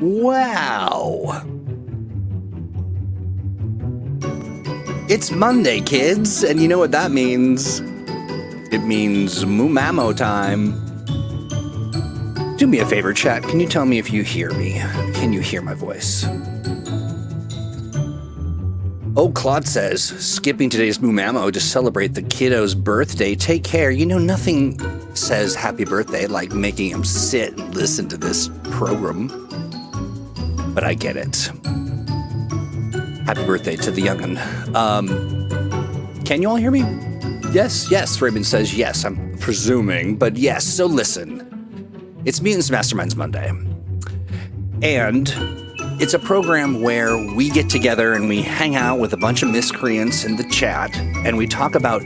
Wow. It's Monday, kids, and you know what that means. It means Mumamo time. Do me a favor, chat. Can you tell me if you hear me? Can you hear my voice? Oh, Claude says, skipping today's Mumamo to celebrate the kiddo's birthday. Take care. You know, nothing says happy birthday like making him sit and listen to this program. But I get it. Happy birthday to the young'un. Can you all hear me? Yes. Raymond says yes, I'm presuming. But yes, so listen. It's Mutants Masterminds Monday. And it's a program where we get together and we hang out with a bunch of miscreants in the chat and we talk about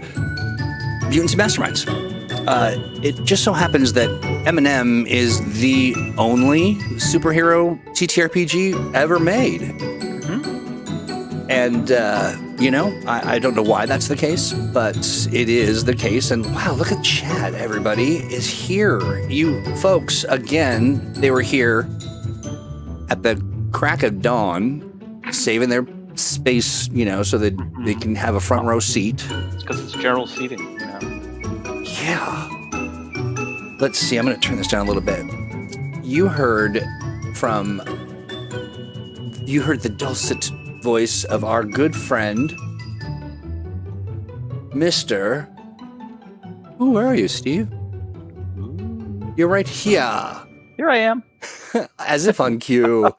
Mutants Masterminds. It just so happens that Eminem is the only superhero TTRPG ever made. Mm-hmm. And, I don't know why that's the case, but it is the case. And wow, look at chat. Everybody is here. You folks, again, they were here at the crack of dawn, saving their space, so that they can have a front row seat. It's because it's general seating, Yeah. Let's see, I'm going to turn this down a little bit. You heard the dulcet voice of our good friend, Mr. Oh, where are you, Steve? You're right here. Here I am. As if on cue.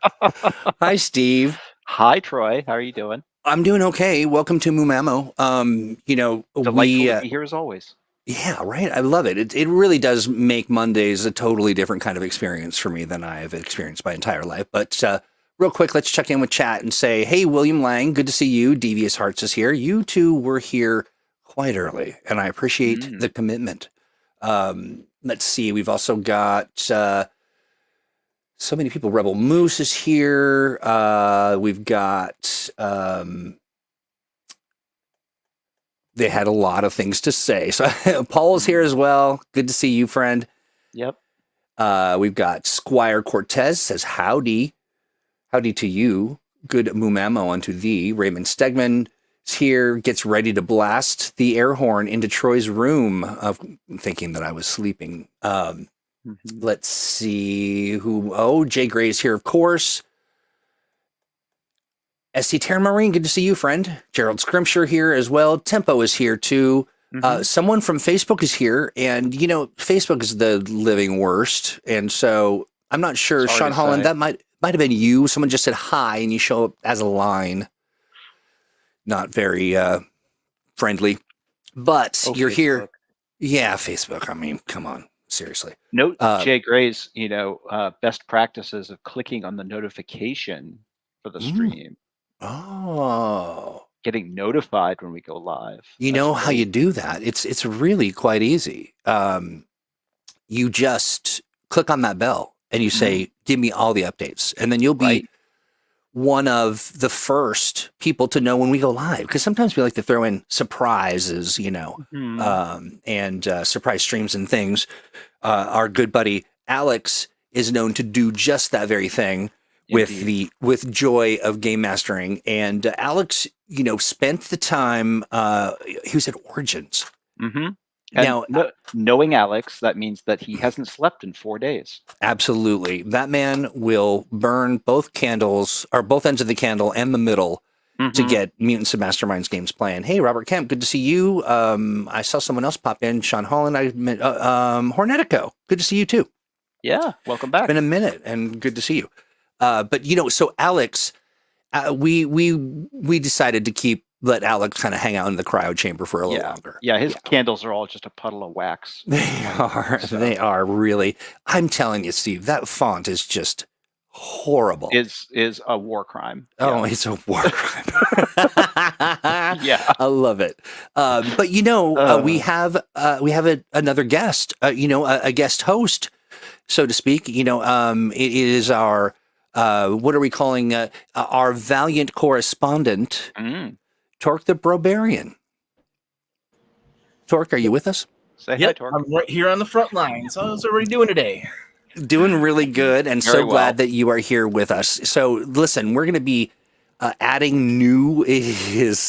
Hi, Steve. Hi, Troy. How are you doing? I'm doing okay. Welcome to Mumamo. Delightful to be here as always. Yeah, right. I love it. It really does make Mondays a totally different kind of experience for me than I've experienced my entire life. But real quick, let's check in with chat and say, hey, William Lang, good to see you. Devious Hearts is here. You two were here quite early, and I appreciate the commitment. Let's see. We've also got so many people. Rebel Moose is here. We've got... they had a lot of things to say. So Paul's here as well. Good to see you, friend. Yep. We've got Squire Cortez says, howdy. Howdy to you. Good Mumamo unto thee. Raymond Stegman is here, gets ready to blast the air horn into Troy's room, thinking that I was sleeping. Let's see who. Oh, Jay Gray is here, of course. SC Terran Marine, good to see you, friend. Gerald Scrimshire here as well. Tempo is here too. Someone from Facebook is here, and Facebook is the living worst. And so I'm not sure, Sean Holland, that might have been you. Someone just said hi, and you show up as a line. Not very friendly, but you're Facebook. Here. Yeah, Facebook. I mean, come on, seriously. Note Jay Gray's, best practices of clicking on the notification for the stream. Oh, getting notified when we go live. You know how you do that? It's really quite easy. You just click on that bell and you say, "Give me all the updates," and then you'll be one of the first people to know when we go live. Because sometimes we like to throw in surprises, and surprise streams and things. Our good buddy Alex is known to do just that very thing. With joy of game mastering, and Alex, spent the time. He was at Origins. Now, knowing Alex, that means that he hasn't slept in 4 days. Absolutely, that man will burn both candles, or both ends of the candle and the middle, to get Mutants and Masterminds games playing. Hey, Robert Kemp, good to see you. I saw someone else pop in. Sean Holland, Hornetico, good to see you too. Yeah, welcome back. It's been a minute, and good to see you. But so Alex, we decided to let Alex kind of hang out in the cryo chamber for a little longer. Yeah, his candles are all just a puddle of wax. They are really. I'm telling you, Steve, that font is just horrible. Is a war crime. Oh, it's a war crime. Yeah, I love it. But we have another guest. A guest host, so to speak. It is our. What are we calling our valiant correspondent, Torque the Brobarian? Torque, are you with us? Say hi, Torque. I'm right here on the front line. So how's everybody doing today? Doing really good, and Very so well. glad that you are here with us. So, listen, we're going to be adding new. Devious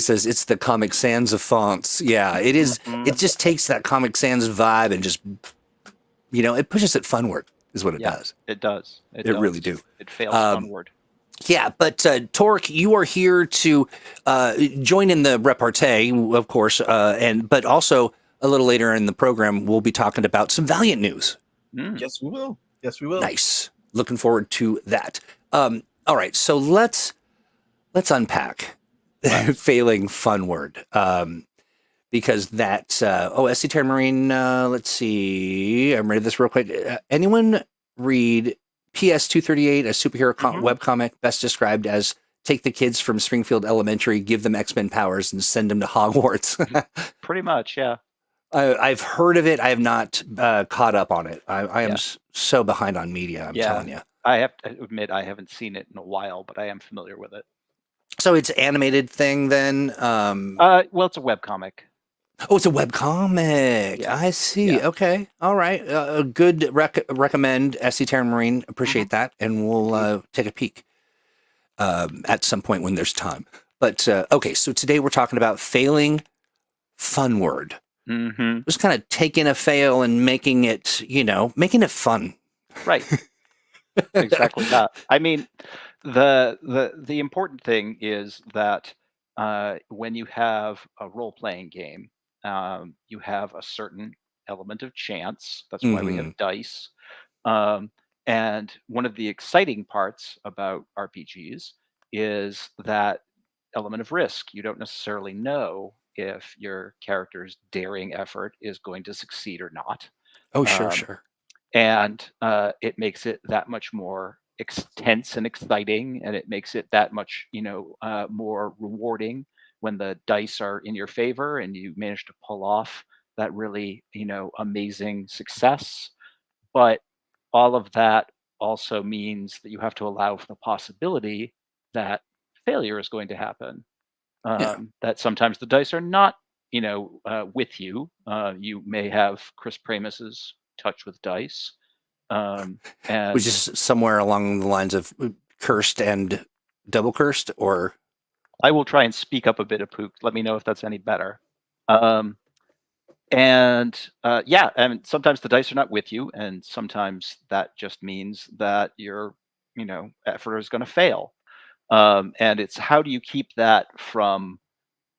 says it's the Comic Sans of fonts. Yeah, it is. Hmm. It just takes that Comic Sans vibe and just it pushes it funward is what it Yeah, does. it does. It It really does. do. It fails Um, Funward. yeah, but Torque, you are here to join in the repartee, of course, but also a little later in the program, we'll be talking about some Valiant news. Mm. Yes, we will. Yes, we will. Nice. Looking forward to that. All right, so let's unpack failing Funward, because that's SC Terra Marine. Let's see. I'm ready this real quick. Anyone read PS 238, a superhero webcomic best described as take the kids from Springfield Elementary, give them X-Men powers, and send them to Hogwarts? Pretty much, yeah. I've heard of it. I have not caught up on it. I am Yeah. so behind on media. I'm telling you. I have to admit I haven't seen it in a while, but I am familiar with it. So it's animated thing then. Well, it's a webcomic. Oh, it's a webcomic. Yeah. I see. Yeah. Okay. All right. A good recommend. SC Terra Marine. Appreciate that, and we'll take a peek at some point when there's time. But okay, so today we're talking about failing Funward. Mm-hmm. Just kind of taking a fail and making it, making it fun. Right. Exactly that. I mean, the important thing is that when you have a role-playing game, you have a certain element of chance. That's why we have dice. Um, and one of the exciting parts about RPGs is that element of risk. You don't necessarily know if your character's daring effort is going to succeed or not. Oh, sure, Um, sure. and it makes it that much more tense and exciting, and it makes it that much more rewarding when the dice are in your favor and you manage to pull off that really amazing success. But all of that also means that you have to allow for the possibility that failure is going to happen. Yeah. That sometimes the dice are not with you. You may have Chris Pramus's touch with dice, Which and is somewhere along the lines of cursed and double cursed, or I will try and speak up a bit of Pook. Let me know if that's any better. Um, yeah, and sometimes the dice are not with you, and sometimes that just means that your effort is going to fail. And it's how do you keep that from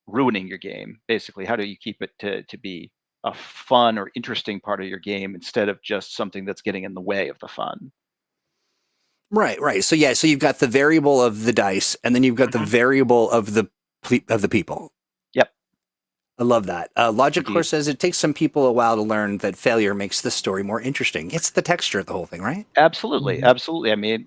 ruining your game? Basically, how do you keep it to be a fun or interesting part of your game instead of just something that's getting in the way of the fun? right. So yeah, so you've got the variable of the dice, and then you've got the variable of the people. Yep. I love that. Logic, of Indeed. course, says it takes some people a while to learn that failure makes the story more interesting. It's the texture of the whole thing, right? Absolutely, absolutely. I mean,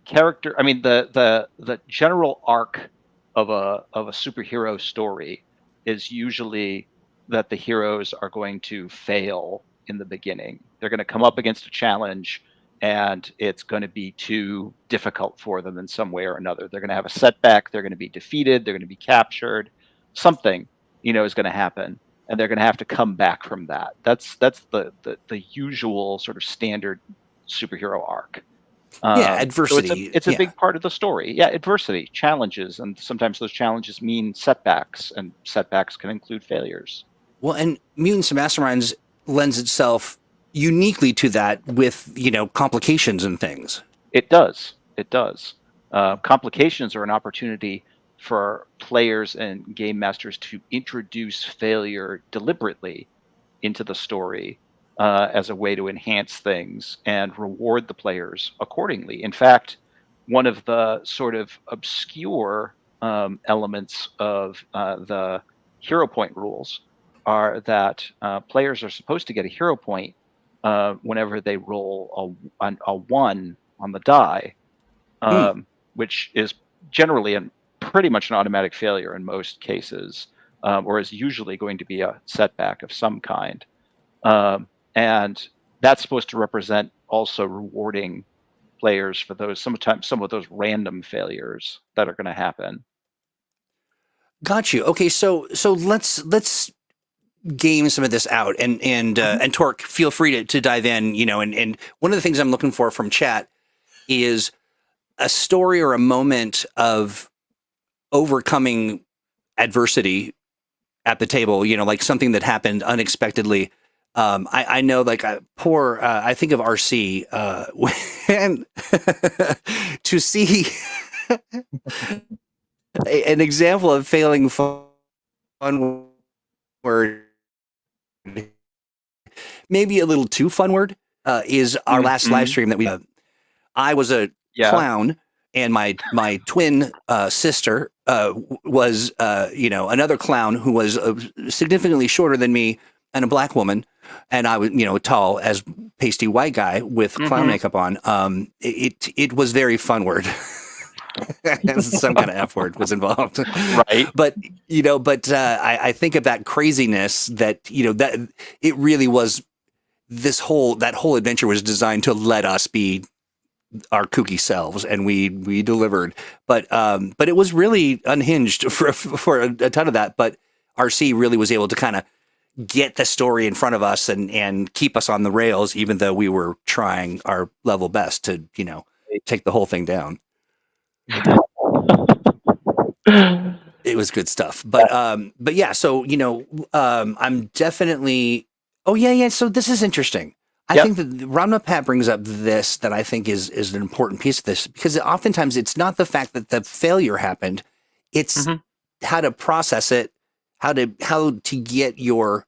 character. I mean, the general arc of a superhero story is usually that the heroes are going to fail in the beginning. They're going to come up against a challenge, and it's going to be too difficult for them in some way or another. They're going to have a setback. They're going to be defeated. They're going to be captured. Something, is going to happen, and they're going to have to come back from that. That's the usual sort of standard superhero arc. Yeah, So adversity. it's a big part of the story. Yeah, adversity, challenges, and sometimes those challenges mean setbacks, and setbacks can include failures. Well, and Mutants and Masterminds lends itself uniquely to that with, complications and things. It does. It does. Complications are an opportunity for players and game masters to introduce failure deliberately into the story as a way to enhance things and reward the players accordingly. In fact, one of the sort of obscure elements of the hero point rules are that players are supposed to get a hero point whenever they roll a one on the die, which is generally pretty much an automatic failure in most cases, or is usually going to be a setback of some kind. And that's supposed to represent also rewarding players for sometimes some of those random failures that are going to happen. Got you. Okay, so let's game some of this out, and Torque, feel free to dive in. And one of the things I'm looking for from chat is a story or a moment of overcoming adversity at the table, like something that happened unexpectedly. I know, like, I think of RC, when to see an example of failing Funward, maybe a little too Funward, is our last live stream that we I was a clown, and my twin sister was another clown who was significantly shorter than me and a black woman, and I was tall as pasty white guy with clown makeup on. It was very Funward. Some kind of F word was involved, right? But I think of that craziness that that it really was. That whole adventure was designed to let us be our kooky selves, and we delivered. But it was really unhinged for a ton of that. But RC really was able to kind of get the story in front of us and keep us on the rails, even though we were trying our level best to take the whole thing down. It was good stuff. But yeah, so I'm definitely. Oh yeah. So this is interesting. I think that Ramna Pat brings up this that I think is an important piece of this, because oftentimes it's not the fact that the failure happened, it's how to process it, how to get your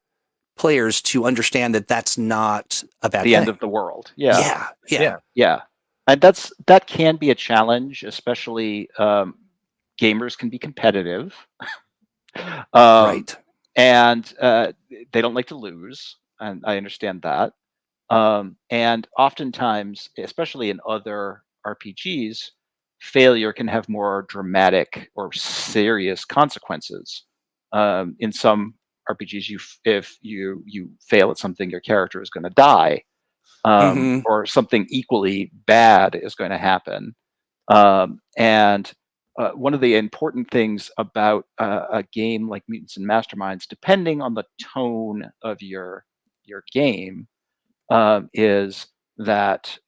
players to understand that that's not a bad thing. End of the world. Yeah. And that can be a challenge, especially gamers can be competitive, right? And they don't like to lose, and I understand that. And oftentimes, especially in other RPGs, failure can have more dramatic or serious consequences. In some RPGs, if you fail at something, your character is going to die, or something equally bad is going to happen. And one of the important things about a game like Mutants and Masterminds, depending on the tone of your game, is that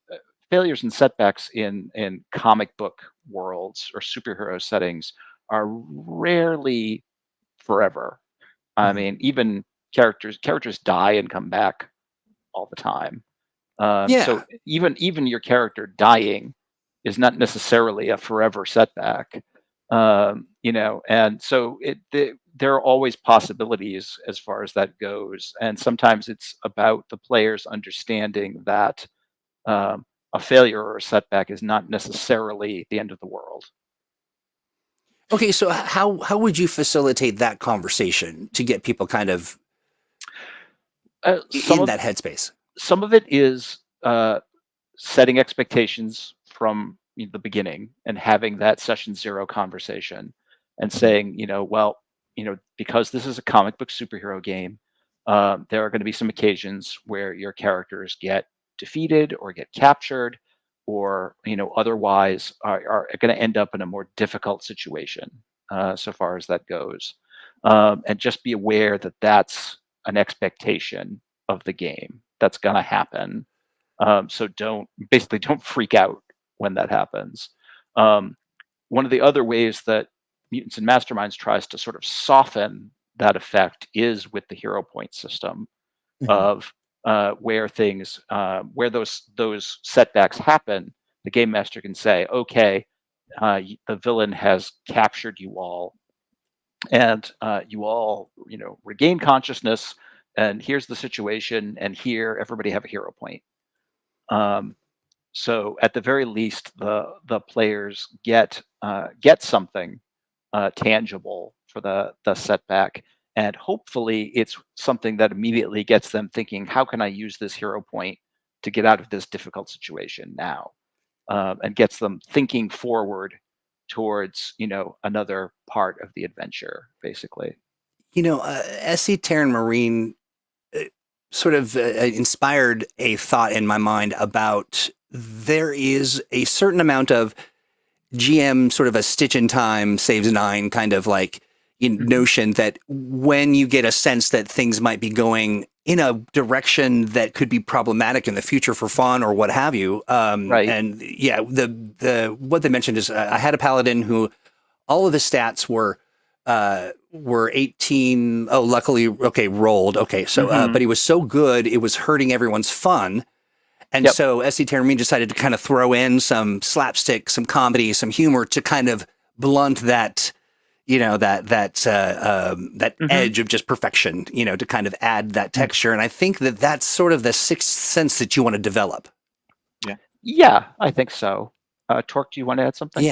failures and setbacks in comic book worlds or superhero settings are rarely forever. I mean, even characters die and come back all the time. So even your character dying is not necessarily a forever setback. And so there are always possibilities as far as that goes. And sometimes it's about the players understanding that a failure or a setback is not necessarily the end of the world. Okay, so how would you facilitate that conversation to get people kind of in that headspace? Some of it is setting expectations from the beginning and having that session zero conversation and saying, because this is a comic book superhero game, there are going to be some occasions where your characters get defeated or get captured, or otherwise are going to end up in a more difficult situation, so far as that goes. And just be aware that that's an expectation of the game that's going to happen. So don't freak out when that happens. One of the other ways that Mutants and Masterminds tries to sort of soften that effect is with the hero point system of where things, where those setbacks happen. The game master can say, okay, the villain has captured you all, and you all regain consciousness, and here's the situation, and here everybody have a hero point. So at the very least, the players get something tangible for the setback, and hopefully it's something that immediately gets them thinking, how can I use this hero point to get out of this difficult situation now, and gets them thinking forward towards another part of the adventure, basically. SC Terran Marine sort of inspired a thought in my mind about there is a certain amount of GM sort of a stitch in time saves 9 kind of like, notion that when you get a sense that things might be going in a direction that could be problematic in the future for fun or what have you. Right. And yeah, the what they mentioned is I had a paladin who all of the stats were 18. Oh, luckily, okay, rolled. Okay, so but he was so good, it was hurting everyone's fun. And so S.C. Terramine decided to kind of throw in some slapstick, some comedy, some humor to kind of blunt that, that edge of just perfection, to kind of add that texture. And I think that that's sort of the sixth sense that you want to develop. Yeah, I think so. Torque, do you want to add something?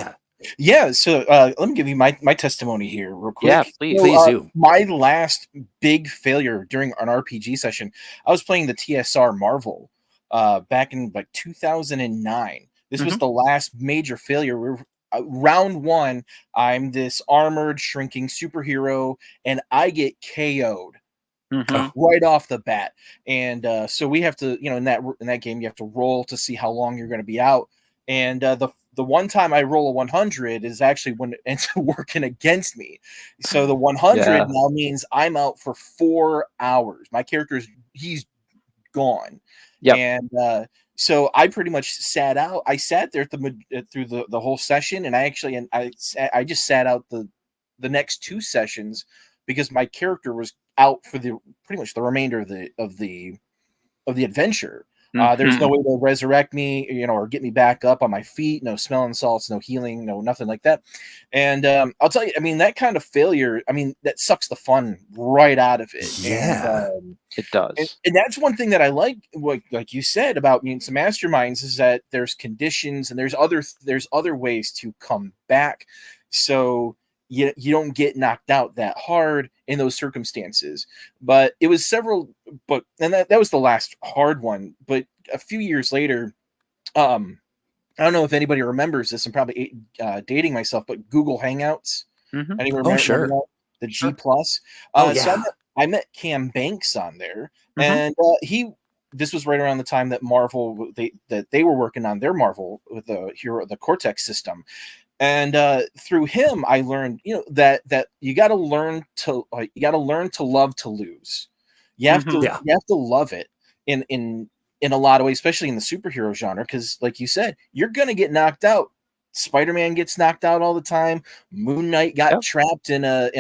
Yeah, so let me give you my testimony here real quick. Yeah, please. Please do. My last big failure during an RPG session, I was playing the TSR Marvel back in like 2009. This was the last major failure. Round one, I'm this armored, shrinking superhero, and I get KO'd right off the bat. And so we have to, in that game, you have to roll to see how long you're going to be out. And the one time I roll a 100 is actually when it ends up working against me. So the 100 now means I'm out for 4 hours. My he's gone. And so I pretty much sat out. I sat there through the whole session, and I just sat out the next 2 sessions because my character was out for pretty much the remainder of the adventure. There's no way to resurrect me, or get me back up on my feet. No smelling salts, no healing, no nothing like that. And I'll tell you, that kind of failure, that sucks the fun right out of it. Yeah, and, it does. And that's one thing that I like you said about some masterminds, is that there's conditions and there's other ways to come back. So you don't get knocked out that hard in those circumstances. But it was that was the last hard one. But a few years later, I don't know if anybody remembers this. I'm probably dating myself, but Google Hangouts. Anyone remember? Oh, sure. The G Plus. So I met Cam Banks on there, and this was right around the time that Marvel they were working on their Marvel with the Cortex system. And through him, I learned, that you got to learn to love to lose. You have to love it in a lot of ways, especially in the superhero genre, because, like you said, you're gonna get knocked out. Spider-Man gets knocked out all the time. Moon Knight got trapped in a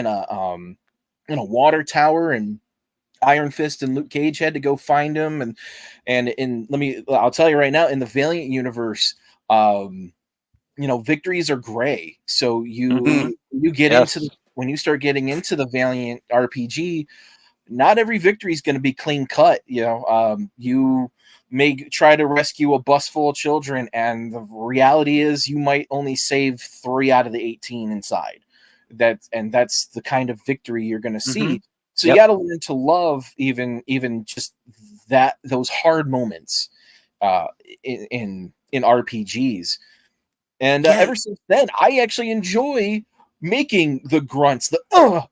water tower, and Iron Fist and Luke Cage had to go find him. I'll tell you right now, in the Valiant universe, victories are gray. So you get when you start getting into the Valiant RPG, not every victory is going to be clean cut. You may try to rescue a bus full of children, and the reality is you might only save 3 out of the 18 inside. That's the kind of victory you're going to see. So you got to learn to love even just those hard moments in RPGs. And ever since then, I actually enjoy making the grunts, right.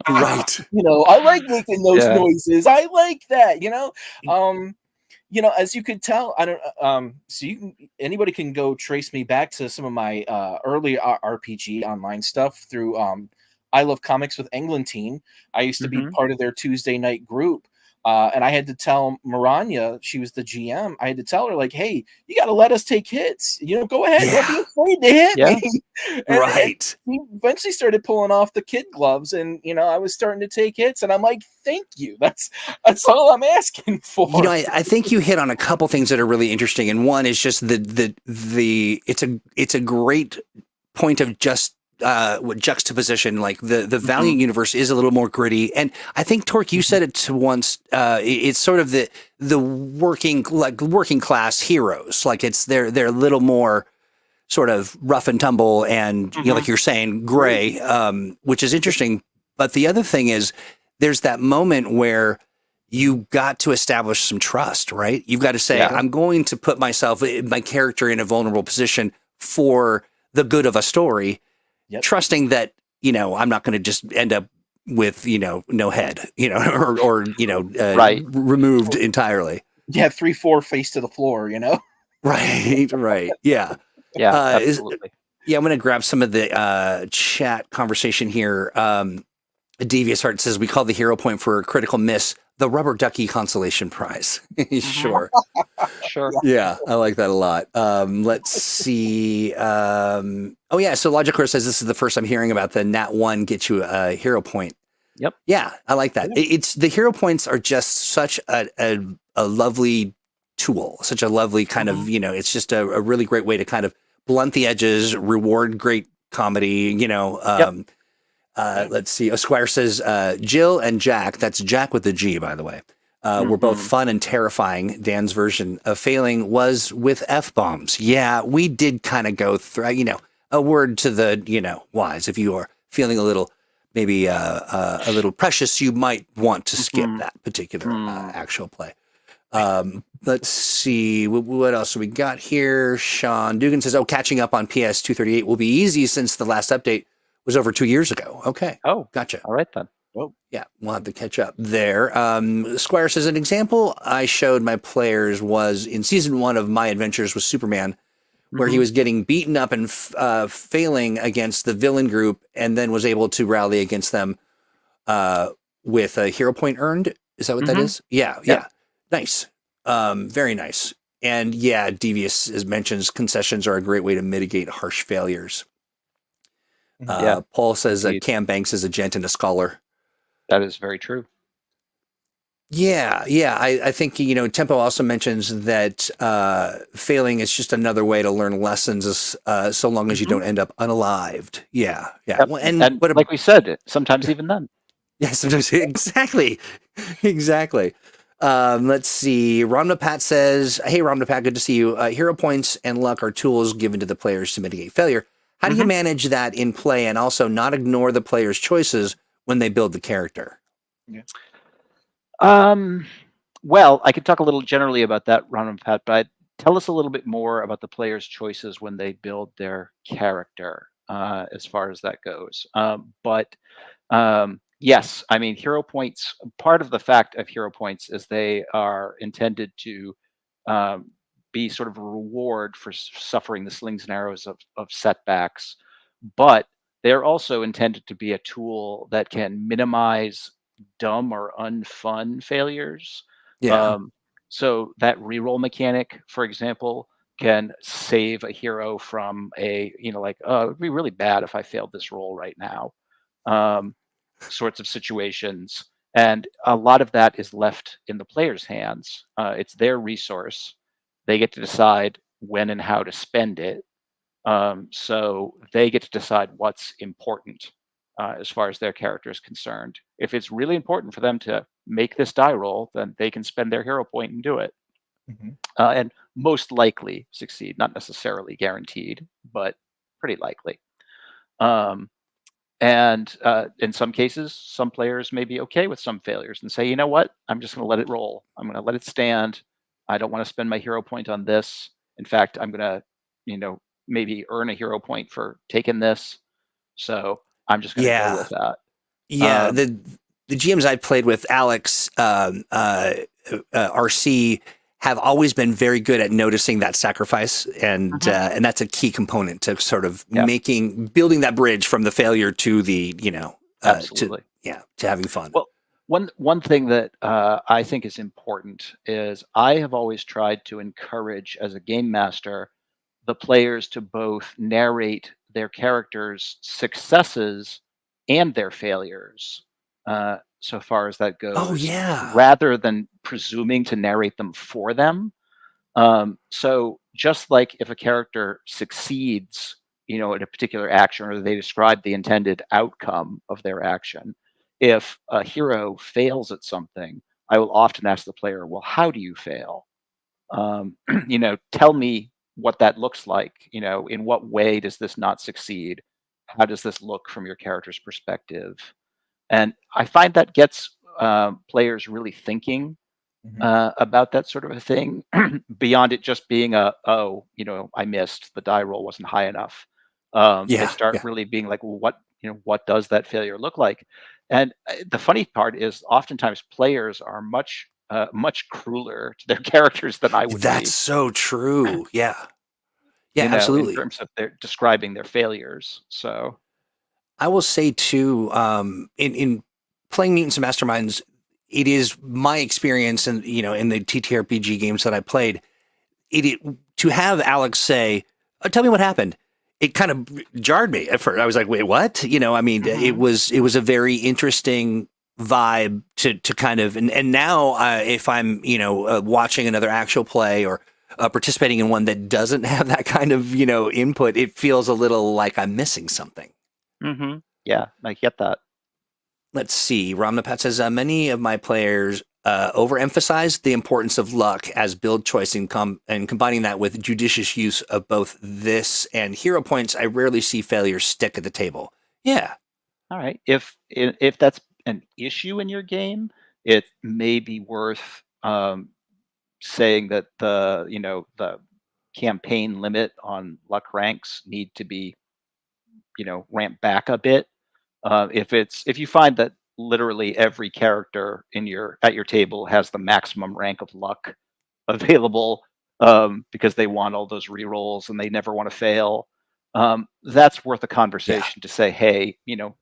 I like making those noises. I like that, as you could tell, I don't, anybody can go trace me back to some of my early RPG online stuff through I Love Comics with Englantine. I used to be part of their Tuesday night group. And I had to tell Maranya, she was the GM, I had to tell her, like, hey, you got to let us take hits. Go ahead. Don't be afraid to hit me. And he eventually started pulling off the kid gloves, and, I was starting to take hits, and I'm like, thank you. That's all I'm asking for. I think you hit on a couple things that are really interesting. And one is just it's a great point of just juxtaposition. Like the Valiant universe is a little more gritty, and I think, Torque, you said it to once. It's sort of the working class heroes. Like they're a little more sort of rough and tumble, and like you're saying, gray, which is interesting. But the other thing is, there's that moment where you got to establish some trust, right? You've got to say, I'm going to put my character in a vulnerable position for the good of a story. Trusting that, I'm not going to just end up with, no head, or removed entirely. You have 3-4 face to the floor, Right. Yeah. Yeah, absolutely. Yeah, I'm going to grab some of the chat conversation here. Devious Heart says we call the hero point for a critical miss the rubber ducky consolation prize. Sure. Sure. Yeah, I like that a lot. Let's see. Oh yeah, so Logicor says this is the first I'm hearing about the Nat 1 get you a hero point. Yep. Yeah, I like that. Yeah. It's the hero points are just such a lovely tool, such a lovely kind of, it's just a really great way to kind of blunt the edges, reward great comedy, Let's see. Esquire says Jill and Jack, that's Jack with the G, by the way, were both fun and terrifying. Dan's version of failing was with F-bombs. Yeah, we did kind of go through, a word to the, wise. If you are feeling a little, maybe a little precious, you might want to skip that particular actual play. Let's see. What else we got here? Sean Dugan says, catching up on PS 238 will be easy since the last update was over 2 years ago. Okay. Oh, gotcha. all right then. Oh, yeah, we'll have to catch up there. Squire says, an example I showed my players was in season 1 of My Adventures with Superman, where he was getting beaten up and failing against the villain group and then was able to rally against them with a hero point earned. Is that what that is? Yeah. Nice. Very nice. And yeah, Devious as mentions concessions are a great way to mitigate harsh failures. Paul says Cam Banks is a gent and a scholar. That is very true. Yeah. I think, Tempo also mentions that failing is just another way to learn lessons so long as you don't end up unalived. Yeah. Yep. Well, and like we said, sometimes even then. Yeah, sometimes. Exactly. Let's see. Ramna Pat says, hey, Ramna Pat, good to see you. Hero points and luck are tools given to the players to mitigate failure. How do you manage that in play and also not ignore the player's choices when they build the character? Yeah. Well, I could talk a little generally about that, Ramna Pat, but tell us a little bit more about the player's choices when they build their character, as far as that goes. Yes, I mean, hero points, part of the fact of hero points is they are intended to be sort of a reward for suffering the slings and arrows of setbacks, but they're also intended to be a tool that can minimize dumb or unfun failures. Yeah. So that reroll mechanic, for example, can save a hero from it'd be really bad if I failed this roll right now. Sorts of situations. And a lot of that is left in the player's hands. It's their resource. They get to decide when and how to spend it. So they get to decide what's important as far as their character is concerned. If it's really important for them to make this die roll, then they can spend their hero point and do it. And most likely succeed, not necessarily guaranteed, but pretty likely. And in some cases, some players may be okay with some failures and say, you know what, I'm just going to let it roll. I'm going to let it stand. I don't want to spend my hero point on this. In fact, I'm going to, maybe earn a hero point for taking this. So I'm just going to go with that. Yeah. The GMs I've played with, Alex, RC, have always been very good at noticing that sacrifice, and that's a key component to sort of building that bridge from the failure to the absolutely to having fun. Well, one thing that I think is important is I have always tried to encourage, as a game master, the players to both narrate their characters' successes and their failures. So far as that goes. Oh, yeah. Rather than presuming to narrate them for them. So just like if a character succeeds, in a particular action, or they describe the intended outcome of their action, if a hero fails at something, I will often ask the player, well, how do you fail? Tell me what that looks like. In what way does this not succeed? How does this look from your character's perspective? And I find that gets players really thinking about that sort of a thing beyond it just being I missed, the die roll wasn't high enough. They start really being like, well, what does that failure look like? And the funny part is oftentimes players are much crueler to their characters than I would be. That's so true. Yeah. Yeah, in absolutely. terms of their describing their failures. So I will say too, in playing Mutants and Masterminds, it is my experience, and in the TTRPG games that I played, it to have Alex say, "Tell me what happened." It kind of jarred me at first. I was like, "Wait, what?" I mean, it was a very interesting vibe to kind of, and now if I'm watching another actual play or participating in one that doesn't have that kind of input, it feels a little like I'm missing something. yeah, I get that. Let's see. Ramnapat says many of my players overemphasize the importance of luck as build choice and combining that with judicious use of both this and hero points. I rarely see failures stick at the table. Yeah. All right. If that's an issue in your game, it may be worth saying that the campaign limit on luck ranks need to be ramped back a bit. If you find that literally every character at your table has the maximum rank of luck available because they want all those rerolls and they never want to fail, that's worth a conversation to say, hey,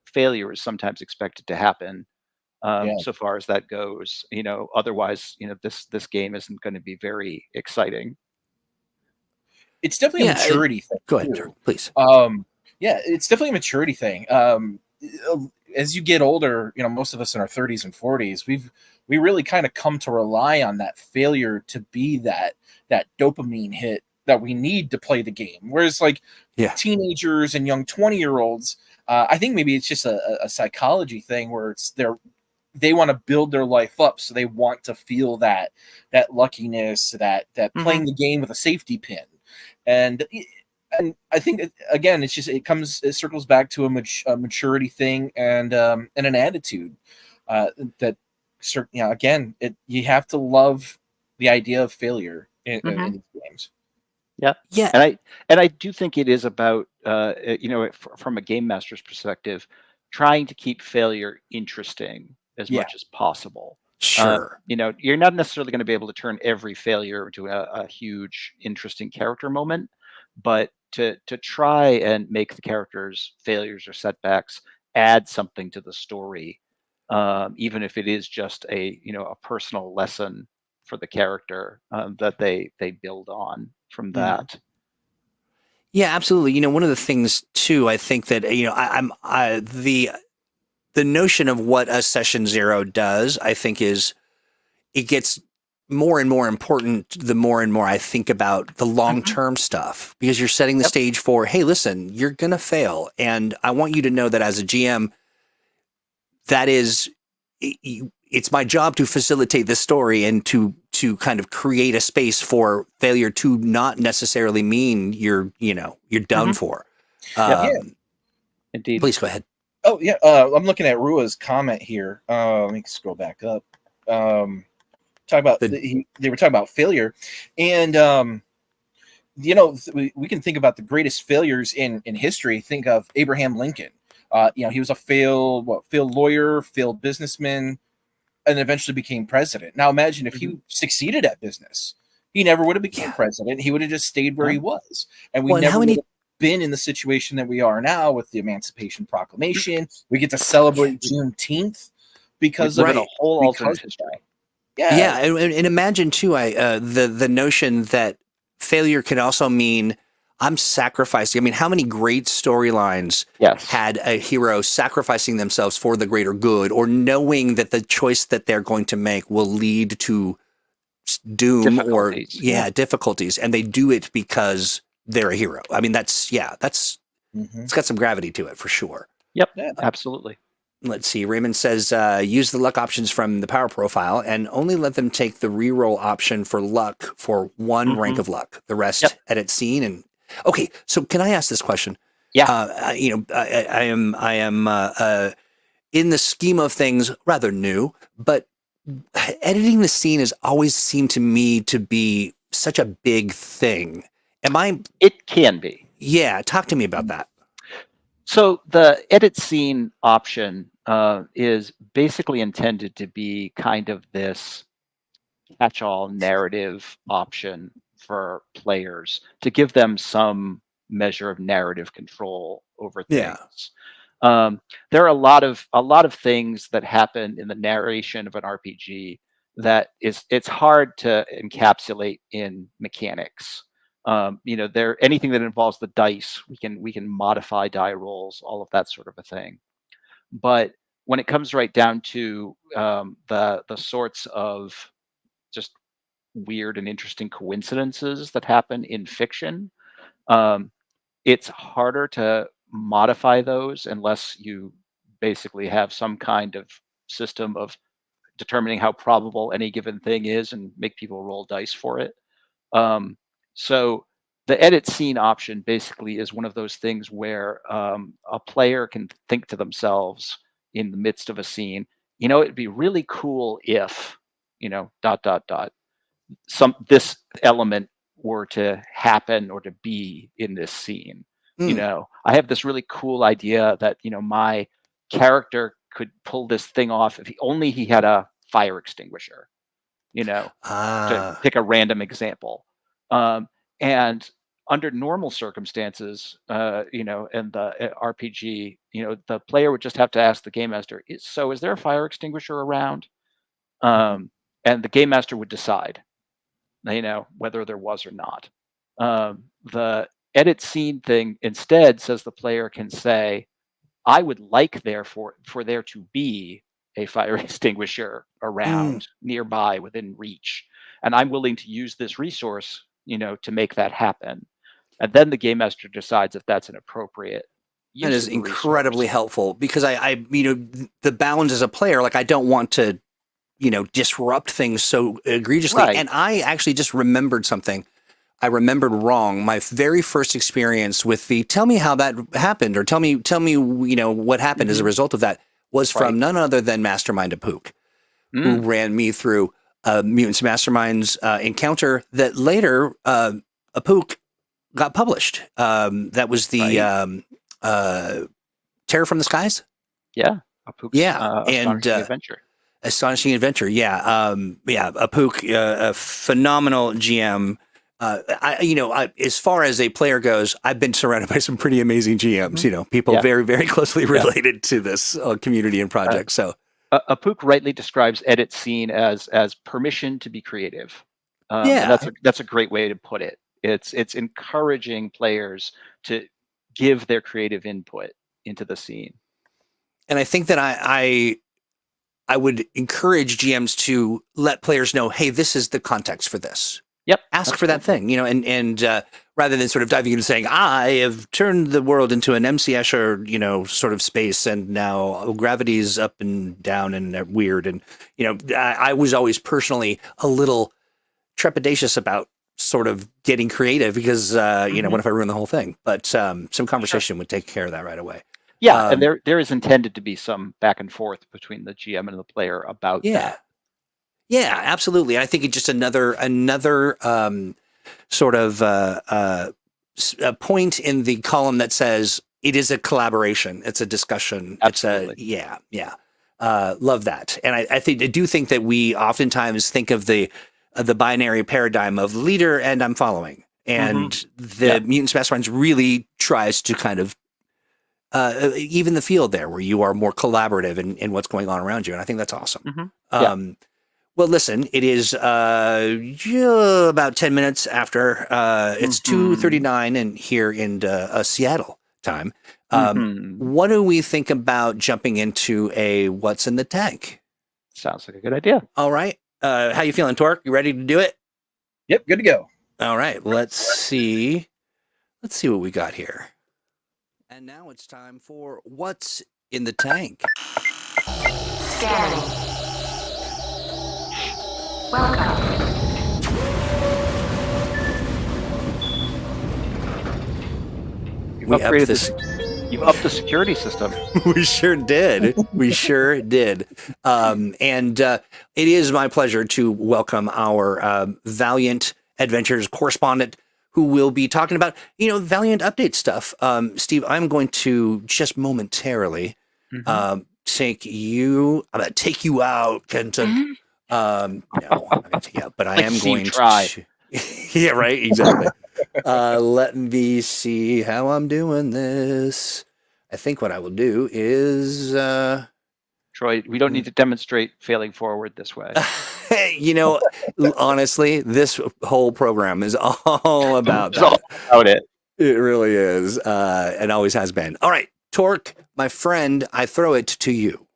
failure is sometimes expected to happen. So far as that goes, otherwise, this game isn't going to be very exciting. It's definitely a maturity thing. Go ahead, Dirk, please. Yeah, it's definitely a maturity thing. As you get older, most of us in our 30s and 40s, we really kind of come to rely on that failure to be that dopamine hit that we need to play the game. Whereas teenagers and young 20-year-olds, I think maybe it's just a psychology thing where they want to build their life up, so they want to feel that luckiness, that playing the game with a safety pin. And I think again, it circles back to a maturity thing and an attitude that again, you have to love the idea of failure in these games. Yeah. And I do think it is about from a game master's perspective, trying to keep failure interesting as much as possible. Sure. You're not necessarily going to be able to turn every failure into a huge, interesting character moment, but to try and make the characters' failures or setbacks add something to the story, even if it is just a personal lesson for the character that they build on from that. Yeah, absolutely. One of the things too, I think that the notion of what a session zero does, I think, is it gets more and more important the more and more I think about the long-term stuff, because you're setting the stage for, hey, listen, you're going to fail. And I want you to know that as a GM, it's my job to facilitate this story and to kind of create a space for failure to not necessarily mean you're done for. Indeed. Please go ahead. Oh yeah, I'm looking at Rua's comment here. Let me scroll back up. They were talking about failure, and we can think about the greatest failures in history. Think of Abraham Lincoln. He was a failed lawyer, failed businessman, and eventually became president. Now imagine if he succeeded at business, he never would have become president. He would have just stayed where he was, and we never would have been in the situation that we are now with the Emancipation Proclamation. We get to celebrate Juneteenth because of a whole alternate history. Yeah, and imagine too, the notion that failure can also mean I'm sacrificing. I mean, how many great storylines had a hero sacrificing themselves for the greater good, or knowing that the choice that they're going to make will lead to doom or difficulties, and they do it because they're a hero. I mean, it's got some gravity to it for sure. Yep, absolutely. Let's see. Raymond says, use the luck options from the power profile and only let them take the reroll option for luck for one rank of luck. The rest edit scene. And okay, so can I ask this question? Yeah. I am in the scheme of things rather new, but editing the scene has always seemed to me to be such a big thing. It can be. Yeah. Talk to me about that. So the edit scene option is basically intended to be kind of this catch-all narrative option for players to give them some measure of narrative control over Yeah. things. There are a lot of things that happen in the narration of an RPG that it's hard to encapsulate in mechanics. There anything that involves the dice, we can modify die rolls, all of that sort of a thing. But when it comes right down to the sorts of just weird and interesting coincidences that happen in fiction, um, it's harder to modify those unless you basically have some kind of system of determining how probable any given thing is and make people roll dice for it. Um, so the edit scene option basically is one of those things where a player can think to themselves in the midst of a scene, it'd be really cool if, dot, dot, dot, this element were to happen or to be in this scene. I have this really cool idea that, my character could pull this thing off if he had a fire extinguisher, to pick a random example. And under normal circumstances, in the RPG, the player would just have to ask the game master, is there a fire extinguisher around? And the game master would decide, whether there was or not. The edit scene thing instead says the player can say, I would like therefore for there to be a fire extinguisher around, nearby, within reach, and I'm willing to use this resource, to make that happen. And then the game master decides if that's an appropriate use. That is of the incredibly resource. helpful, because I the balance as a player, like I don't want to, disrupt things so egregiously. Right. And I actually just remembered something. I remembered wrong. My very first experience with the tell me how that happened, or tell me, what happened as a result of that, was from none other than Mastermind Apook, who ran me through Mutants Masterminds encounter that later Apook got published. That was the Terror from the Skies. Yeah. Apook's and adventure. Astonishing Adventure, yeah. Apook, a phenomenal GM. As far as a player goes, I've been surrounded by some pretty amazing GMs. People very, very closely related to this community and project. So, Apook rightly describes edit scene as permission to be creative. And that's a great way to put it. It's encouraging players to give their creative input into the scene. And I think that I would encourage GMs to let players know, hey, this is the context for this. Yep. Ask for that thing, and rather than sort of diving into saying, I have turned the world into an MC Escher, sort of space, and now gravity's up and down and weird. And, I was always personally a little trepidatious about sort of getting creative because, what if I ruin the whole thing? But some conversation would take care of that right away. Yeah, and there is intended to be some back and forth between the GM and the player about that. Yeah, absolutely. I think it's just another sort of a point in the column that says it is a collaboration. It's a discussion. Absolutely. Love that. And I do think that we oftentimes think of the binary paradigm of leader and I'm following. And the Mutants Masterminds really tries to kind of even the field there where you are more collaborative in what's going on around you. And I think that's awesome. Well, listen, it is about 10 minutes after it's 2:39 and here in Seattle time. What do we think about jumping into a what's in the tank? Sounds like a good idea. All right. How you feeling, Torque? You ready to do it? Yep, good to go. All right. Let's see. Let's see what we got here. And now it's time for what's in the tank. Scanning. Welcome. You've upped the security system. We sure did. We sure did. And it is my pleasure to welcome our Valiant Adventures correspondent who will be talking about, Valiant update stuff. Steve, I'm going to just momentarily take you out, Kenson. No, I'm not going to take you out, but I am going to. Yeah, right. Exactly. Let me see how I'm doing this. I think what I will do is, Troy, we don't need to demonstrate failing forward this way. you know, honestly, this whole program is all about It's all that. about it. It really is, and always has been. All right, Torque, my friend, I throw it to you.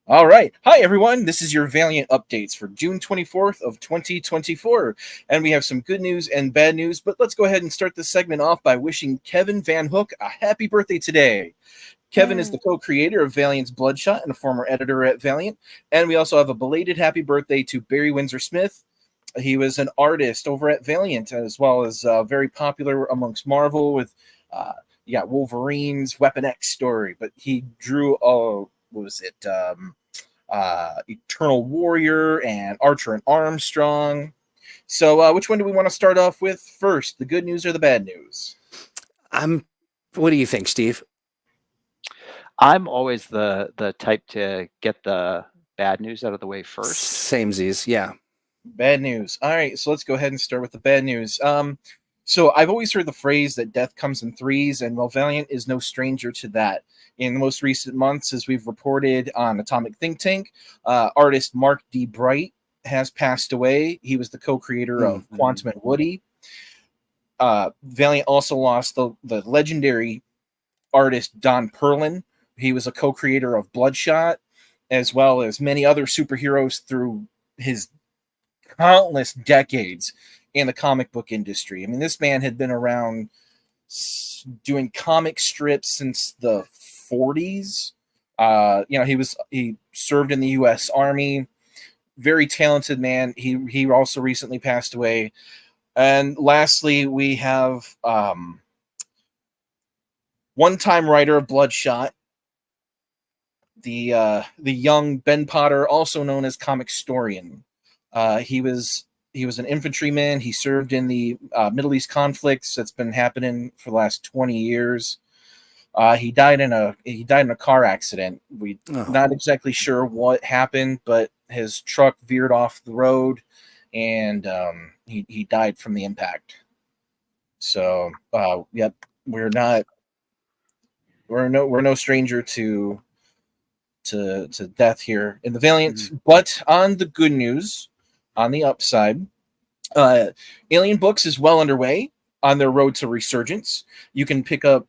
All right. Hi, everyone. This is your Valiant updates for June 24th of 2024. And we have some good news and bad news, but let's go ahead and start this segment off by wishing Kevin Van Hook a happy birthday today. Kevin is the co-creator of Valiant's Bloodshot and a former editor at Valiant. And we also have a belated happy birthday to Barry Windsor Smith. He was an artist over at Valiant, as well as very popular amongst Marvel with Wolverine's Weapon X story. But he drew, Eternal Warrior and Archer and Armstrong. So which one do we want to start off with first? The good news or the bad news? What do you think, Steve? I'm always the type to get the bad news out of the way first. Samesies, yeah. Bad news. All right, so let's go ahead and start with the bad news. So I've always heard the phrase that death comes in threes, and Valiant is no stranger to that. In the most recent months, as we've reported on Atomic Think Tank, artist Mark D. Bright has passed away. He was the co-creator of Quantum and Woody. Valiant also lost the legendary artist Don Perlin. He was a co-creator of Bloodshot, as well as many other superheroes through his countless decades in the comic book industry. I mean, this man had been around doing comic strips since the 40s. He served in the U.S. Army. Very talented man. He also recently passed away. And lastly, we have one-time writer of Bloodshot, the young Ben Potter, also known as Comic Storian. He was an infantryman. He served in the Middle East conflicts that's been happening for the last 20 years. He died in a car accident. We're not exactly sure what happened, but his truck veered off the road, and he died from the impact. So, yep, we're no stranger to death here in the Valiant. But on the good news, on the upside, Alien Books is well underway on their road to resurgence. You can pick up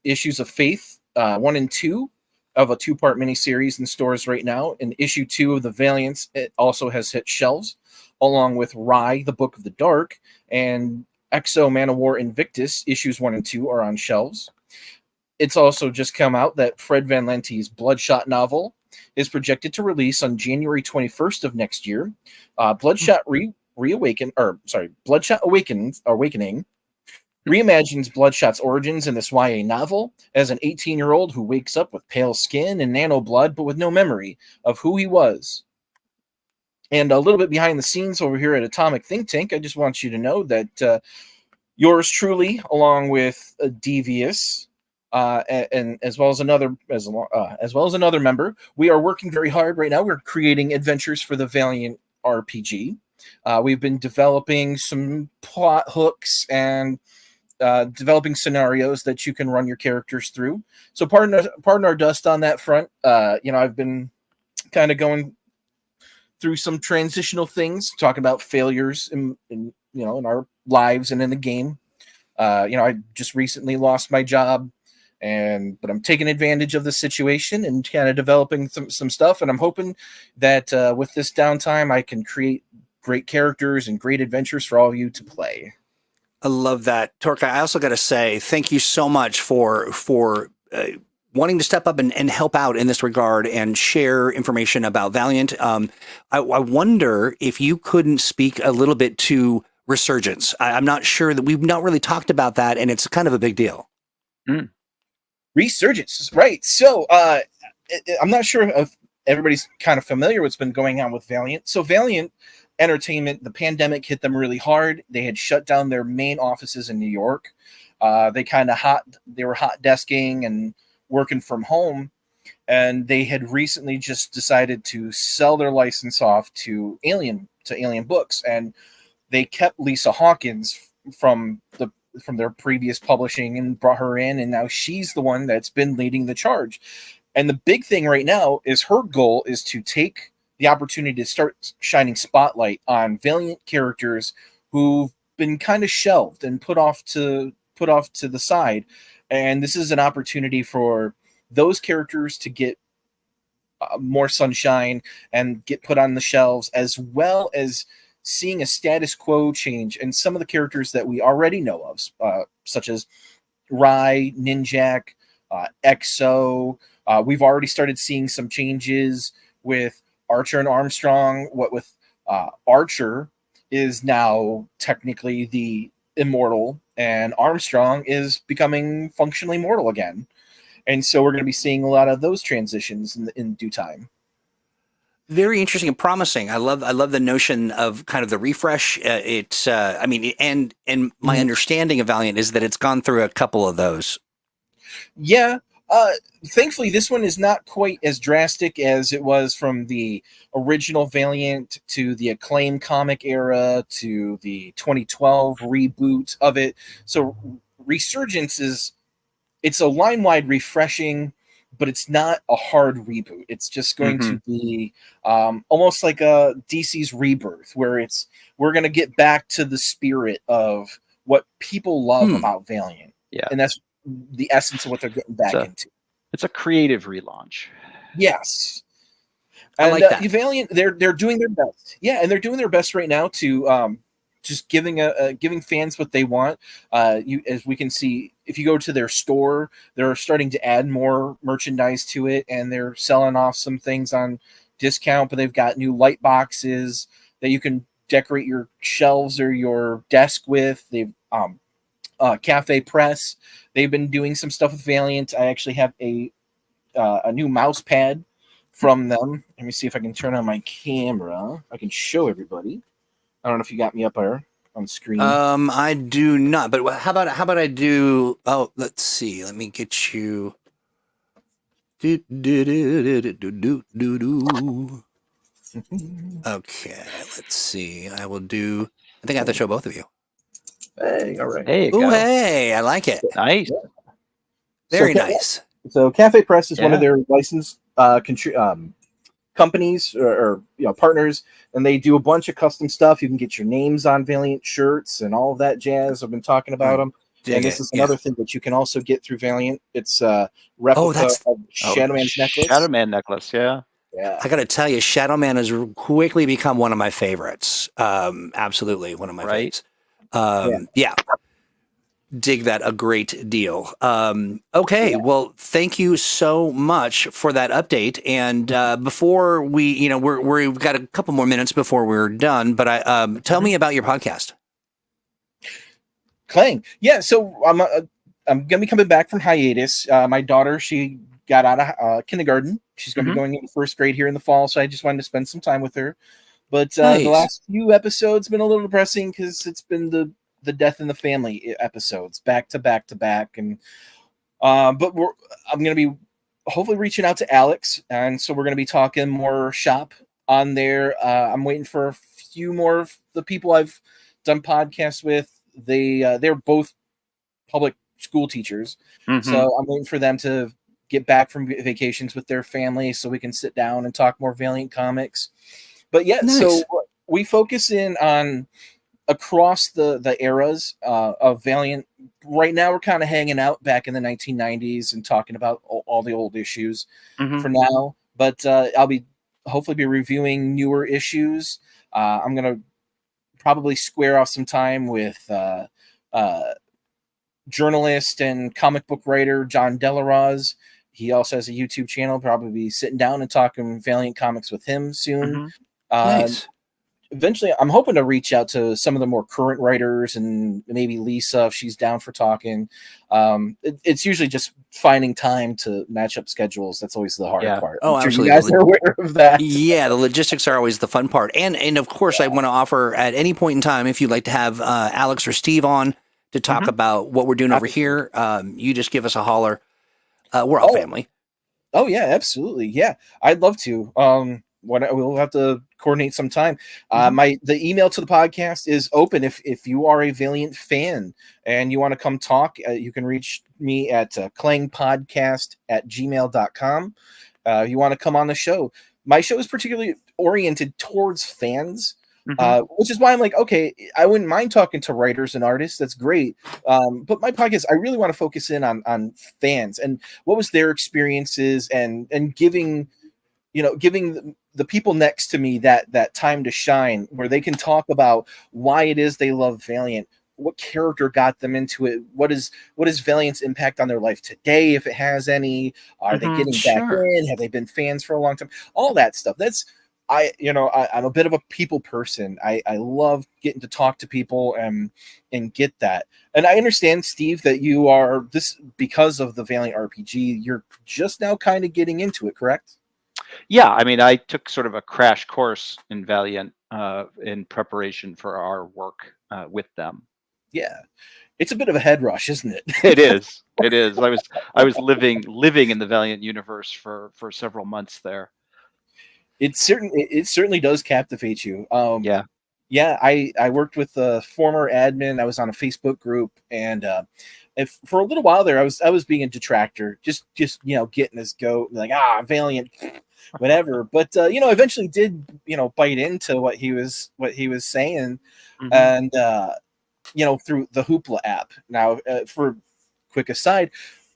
issues of Faith 1 and 2 of a 2-part miniseries in stores right now. And issue 2 of the Valiants, it also has hit shelves, along with Rye, the Book of the Dark, and Exo Manowar Invictus issues 1 and 2 are on shelves. It's also just come out that Fred Van Lente's Bloodshot novel is projected to release on January 21st of next year. Bloodshot Awakening reimagines Bloodshot's origins in this YA novel as an 18-year-old who wakes up with pale skin and nano blood, but with no memory of who he was. And a little bit behind the scenes over here at Atomic Think Tank, I just want you to know that yours truly, along with Devious, and as well as another member, we are working very hard right now. We're creating adventures for the Valiant RPG. We've been developing some plot hooks and developing scenarios that you can run your characters through. So pardon our dust on that front. I've been kind of going through some transitional things, talking about failures in our lives and in the game. I just recently lost my job. But I'm taking advantage of the situation and kind of developing some stuff. And I'm hoping that with this downtime, I can create great characters and great adventures for all of you to play. I love that. Torque, I also got to say thank you so much for wanting to step up and help out in this regard and share information about Valiant. I wonder if you couldn't speak a little bit to Resurgence. I'm not sure that we've not really talked about that, and it's kind of a big deal. Resurgence, right? So I'm not sure if everybody's kind of familiar with what's been going on with Valiant. So Valiant Entertainment, the pandemic hit them really hard. They had shut down their main offices in New York. They were hot desking and working from home, and they had recently just decided to sell their license off to Alien Books. And they kept Lisa Hawkins from their previous publishing and brought her in, and now she's the one that's been leading the charge. And the big thing right now is her goal is to take the opportunity to start shining spotlight on Valiant characters who've been kind of shelved and put off to the side. And this is an opportunity for those characters to get more sunshine and get put on the shelves, as well as seeing a status quo change in some of the characters that we already know of, such as Rye, Ninjak, Exo. We've already started seeing some changes with Archer and Armstrong. What with Archer is now technically the immortal, and Armstrong is becoming functionally mortal again. And so we're going to be seeing a lot of those transitions in due time. Very interesting and promising. I love the notion of kind of the refresh. And my understanding of Valiant is that it's gone through a couple of those. Yeah. Thankfully, this one is not quite as drastic as it was from the original Valiant to the Acclaim comic era to the 2012 reboot of it. So Resurgence it's a line-wide refreshing, but it's not a hard reboot. It's just going to be almost like a DC's Rebirth, where we're going to get back to the spirit of what people love about Valiant. Yeah. And that's the essence of what they're getting back into. It's a creative relaunch. Yes. I And like that. Valiant, they're doing their best. Yeah, and they're doing their best right now to just giving fans what they want. As we can see, if you go to their store, they're starting to add more merchandise to it, and they're selling off some things on discount. But they've got new light boxes that you can decorate your shelves or your desk with. They've Cafe Press. They've been doing some stuff with Valiant. I actually have a new mouse pad from them. Let me see if I can turn on my camera. I can show everybody. I don't know if you got me up there on screen. I do not. But how about I do? Oh, let's see. Let me get you. Okay, let's see. I will do. I think I have to show both of you. Hey, all right. Hey, Ooh, hey, I like it. nice. Very So, nice. So Cafe Press is one of Yeah. their licensed companies or partners, and they do a bunch of custom stuff. You can get your names on Valiant shirts and all of that jazz. I've been talking about them. And this is another thing that you can also get through Valiant. It's a replica of Shadowman's necklace. Shadowman necklace, yeah. Yeah. I got to tell you, Shadowman has quickly become one of my favorites. Absolutely one of my favorites. Yeah. Dig that a great deal. Okay, well, thank you so much for that update. And before we, we've got a couple more minutes before we're done. But tell me about your podcast. Clang. Yeah, so I'm gonna be coming back from hiatus. My daughter, she got out of kindergarten. She's gonna be going into first grade here in the fall, so I just wanted to spend some time with her. But Nice. the last few episodes been a little depressing because it's been the death in the family episodes back to back to back, and but I'm gonna be hopefully reaching out to Alex, and so we're gonna be talking more shop on there. I'm waiting for a few more of the people I've done podcasts with. They're both public school teachers, so I'm waiting for them to get back from vacations with their family so we can sit down and talk more Valiant comics. But yeah, Nice. so we focus in on across the eras of Valiant. Right now, we're kind of hanging out back in the 1990s and talking about all the old issues for now. But I'll be hopefully be reviewing newer issues. I'm gonna probably square off some time with journalist and comic book writer John Delaroz. He also has a YouTube channel. Probably be sitting down and talking Valiant comics with him soon. Nice. Eventually, I'm hoping to reach out to some of the more current writers and maybe Lisa if she's down for talking. It's usually just finding time to match up schedules. That's always the hard part. Oh, I'm sure absolutely. you guys are aware of that. Yeah, the logistics are always the fun part. And of course, I want to offer at any point in time, if you'd like to have Alex or Steve on to talk about what we're doing over here, you just give us a holler. We're all family. Oh, yeah, absolutely. Yeah, I'd love to. we'll have to coordinate some time. The email to the podcast is open. If you are a Valiant fan and you want to come talk, you can reach me at clangpodcast@gmail.com. You want to come on the show. My show is particularly oriented towards fans, which is why I'm like, okay, I wouldn't mind talking to writers and artists. That's great. But my podcast, I really want to focus in on fans and what was their experiences and giving the people next to me that time to shine, where they can talk about why it is they love Valiant, what character got them into it, what is Valiant's impact on their life today, if it has any, are they getting back in, have they been fans for a long time, all that stuff. I'm a bit of a people person. I love getting to talk to people and get that. And I understand, Steve, that you are because of the Valiant RPG, you're just now kind of getting into it, correct? Yeah, I mean, I took sort of a crash course in Valiant in preparation for our work with them. Yeah, it's a bit of a head rush, isn't it? It is. It is. I was living in the Valiant universe for several months there. It certainly does captivate you. Yeah. I worked with a former admin. I was on a Facebook group, and for a little while there, I was being a detractor, just getting this goat, like Valiant, whatever. But eventually did bite into what he was saying, and through the Hoopla app. Now, for quick aside,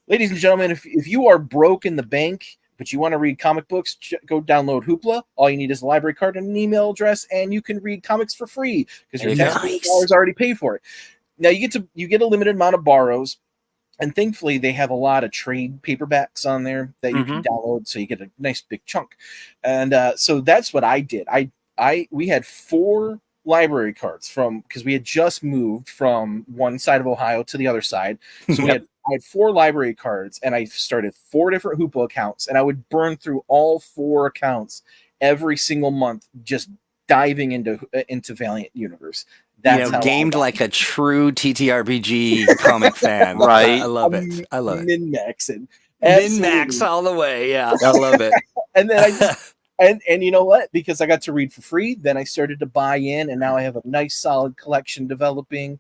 ladies and gentlemen, if you are broke in the bank, but you want to read comic books, go download Hoopla. All you need is a library card and an email address, and you can read comics for free because your $10 already paid for it. Now you get a limited amount of borrows, and thankfully they have a lot of trade paperbacks on there that you can download, so you get a nice big chunk. And so that's what I did. We had 4 library cards because we had just moved from one side of Ohio to the other side, so I had 4 library cards, and I started 4 different Hoopla accounts, and I would burn through all 4 accounts every single month, just diving into Valiant Universe. That's how gamed like a true TTRPG comic fan. Right. I love it. Min-maxing. Min-max all the way. Yeah, I love it. And then I just and you know what? Because I got to read for free, then I started to buy in, and now I have a nice solid collection developing,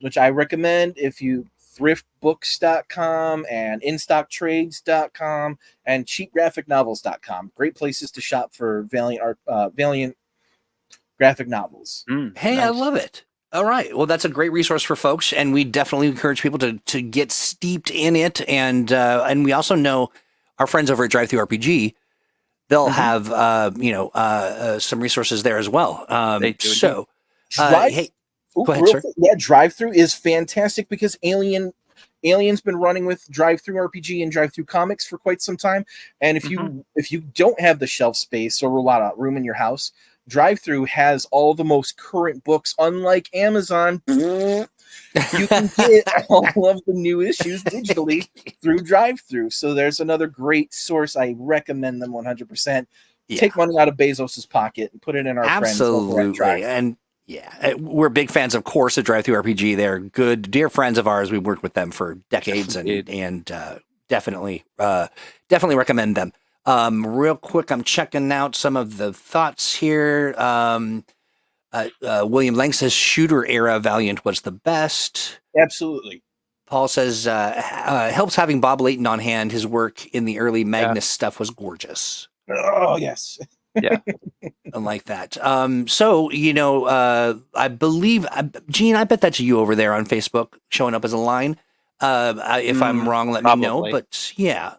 which I recommend if you thriftbooks.com and instocktrades.com and cheapgraphicnovels.com. Great places to shop for Valiant graphic novels. Hey, nice. I love it. All right. Well, that's a great resource for folks, and we definitely encourage people to get steeped in it. And we also know our friends over at DriveThruRPG, they'll have some resources there as well. They do. So, hey. Go ahead, sir. Yeah, Drive-Thru is fantastic because Alien's been running with DriveThruRPG and Drive-Thru Comics for quite some time. And if you don't have the shelf space or a lot of room in your house, Drive-Thru has all the most current books. Unlike Amazon, you can get all of the new issues digitally through Drive-Thru. So there's another great source. I recommend them 100%. Yeah. Take money out of Bezos's pocket and put it in our friends over at Drive-Thru. And yeah, we're big fans, of course, of DriveThruRPG. They're good, dear friends of ours. We've worked with them for decades, and definitely recommend them. Real quick, I'm checking out some of the thoughts here. William Lang says shooter era Valiant was the best. Absolutely. Paul says helps having Bob Layton on hand. His work in the early Magnus stuff was gorgeous. Oh yes. Yeah. I like that. So, I believe, Gene, I bet that's you over there on Facebook showing up as a line. If I'm wrong, let me know. But yeah,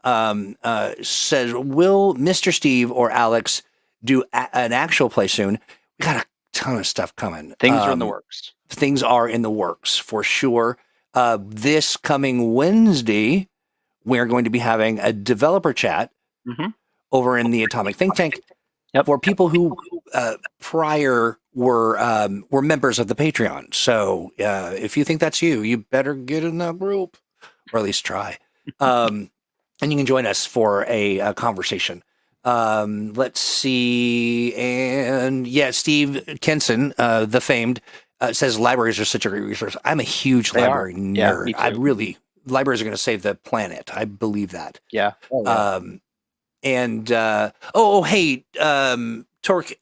says, will Mr. Steve or Alex do an actual play soon? We got a ton of stuff coming. Things are in the works. Things are in the works for sure. This coming Wednesday, we're going to be having a developer chat over in the Atomic Think Tank. Yep. For people who prior were members of the Patreon. So if you think that's you, you better get in that group, or at least try. And you can join us for a conversation. Let's see. And yeah, Steve Kenson, the famed, says libraries are such a great resource. I'm a huge library nerd. Yeah, libraries are going to save the planet. I believe that. Yeah. And hey, Torque,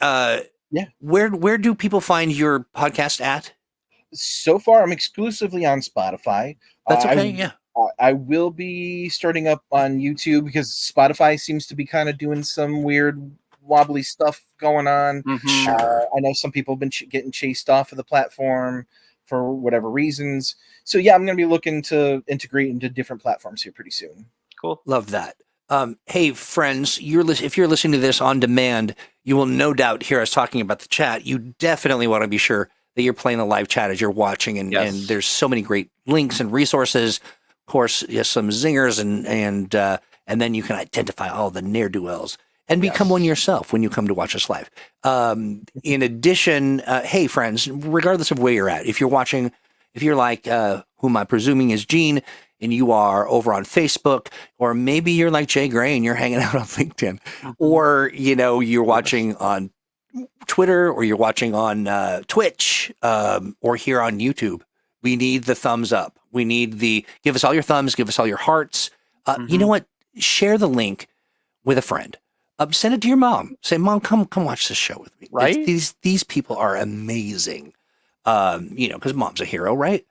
Yeah. where do people find your podcast at? So far, I'm exclusively on Spotify. That's okay. Yeah. I will be starting up on YouTube because Spotify seems to be kind of doing some weird wobbly stuff going on. Sure. I know some people have been getting chased off of the platform for whatever reasons. So yeah, I'm going to be looking to integrate into different platforms here pretty soon. Cool. Love that. Hey, friends, if you're listening to this on demand, you will no doubt hear us talking about the chat. You definitely want to be sure that you're playing the live chat as you're watching, and there's so many great links and resources. Of course, yes, some zingers, and then you can identify all the ne'er-do-wells and become one yourself when you come to watch us live. In addition, hey, friends, regardless of where you're at, if you're watching, if you're like whom I'm presuming is Gene, and you are over on Facebook, or maybe you're like Jay Gray and you're hanging out on LinkedIn, or you're watching on Twitter, or you're watching on Twitch, or here on YouTube. We need the thumbs up. We need give us all your thumbs, give us all your hearts. You know what? Share the link with a friend. Send it to your mom. Say, Mom, come watch this show with me. Right? These people are amazing. Because Mom's a hero, right?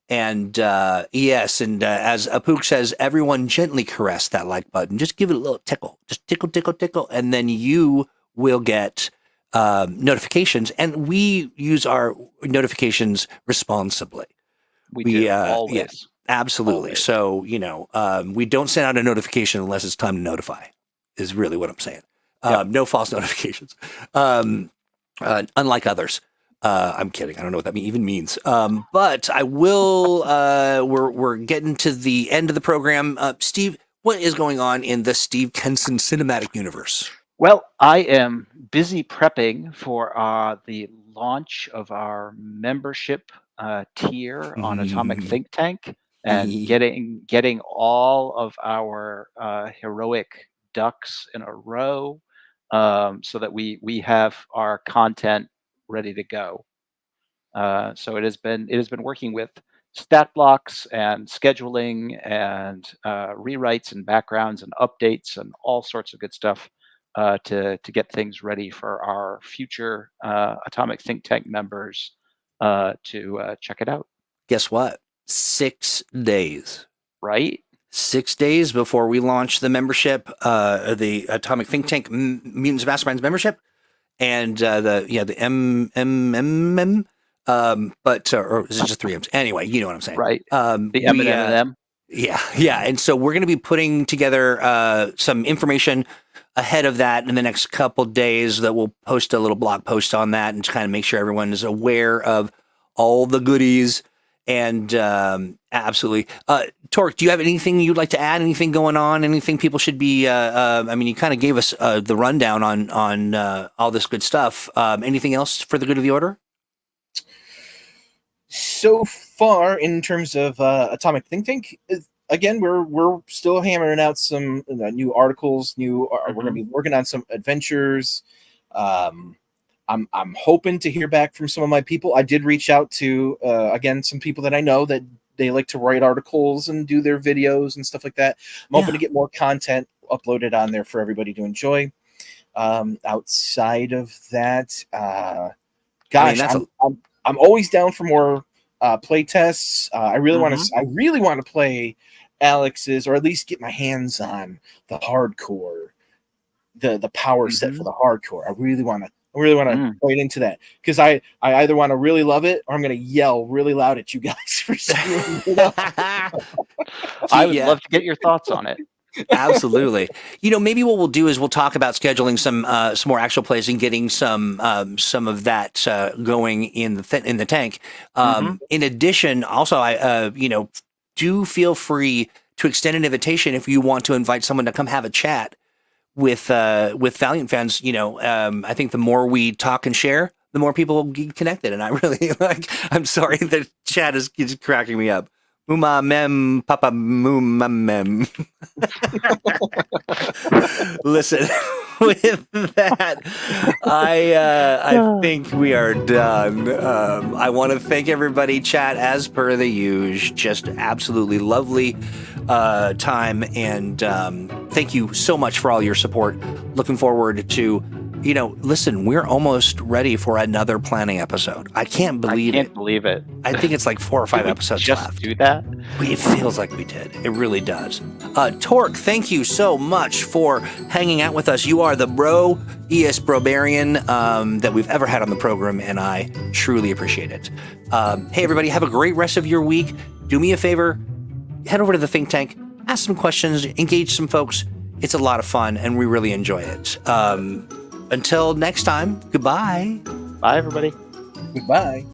And yes, and as Apuk says, everyone gently caress that like button. Just give it a little tickle. Just tickle, tickle, tickle. And then you will get notifications. And we use our notifications responsibly. We do, always. Yeah, absolutely. Always. So, we don't send out a notification unless it's time to notify, is really what I'm saying. No false notifications. Unlike others. I'm kidding. I don't know what that even means. But I will. We're getting to the end of the program. Steve, what is going on in the Steve Kenson cinematic universe? Well, I am busy prepping for the launch of our membership tier on Atomic Think Tank, and getting all of our heroic ducks in a row, so that we have our content ready to go. So it has been working with stat blocks and scheduling and rewrites and backgrounds and updates and all sorts of good stuff to get things ready for our future Atomic Think Tank members to check it out. Guess what? 6 days. Right? 6 days before we launch the membership, the Atomic Think Tank Mutants Masterminds membership. And the MMM, but or is it just 3 M's? Anyway, you know what I'm saying, right? The M&M. Yeah. And so we're going to be putting together some information ahead of that in the next couple days. That we'll post a little blog post on that and kind of make sure everyone is aware of all the goodies. And absolutely, Torque, do you have anything you'd like to add? Anything going on? Anything people should be? You kind of gave us the rundown on all this good stuff. Anything else for the good of the order? So far, in terms of Atomic Think Tank, again, we're still hammering out some new articles. We're going to be working on some adventures. I'm hoping to hear back from some of my people. I did reach out to, again, some people that I know that they like to write articles and do their videos and stuff like that. I'm hoping to get more content uploaded on there for everybody to enjoy. Outside of that, I'm always down for more play tests. I really want to play Alex's, or at least get my hands on the hardcore, the power set for the hardcore. I really want to play into that, because I either want to really love it, or I'm going to yell really loud at you guys for screwing it up. I would love to get your thoughts on it. Absolutely. Maybe what we'll do is we'll talk about scheduling some more actual plays and getting some of that going in the tank. In addition, also, I do feel free to extend an invitation if you want to invite someone to come have a chat with Valiant fans. I think the more we talk and share, the more people will get connected. And I really I'm sorry, the chat is cracking me up. Muma mem, papa mum mem. Listen, with that, I think we are done. I want to thank everybody, chat, as per the usual. Just absolutely lovely time, and thank you so much for all your support. Looking forward to, listen, we're almost ready for another planning episode. I can't believe it. I think it's like 4 or 5 episodes just left. Do that? It feels like we did. It really does. Torque, thank you so much for hanging out with us. You are the brobarian that we've ever had on the program, and I truly appreciate it. Hey, everybody, have a great rest of your week. Do me a favor, head over to the think tank, ask some questions, engage some folks. It's a lot of fun, and we really enjoy it. Until next time, goodbye. Bye, everybody. Goodbye.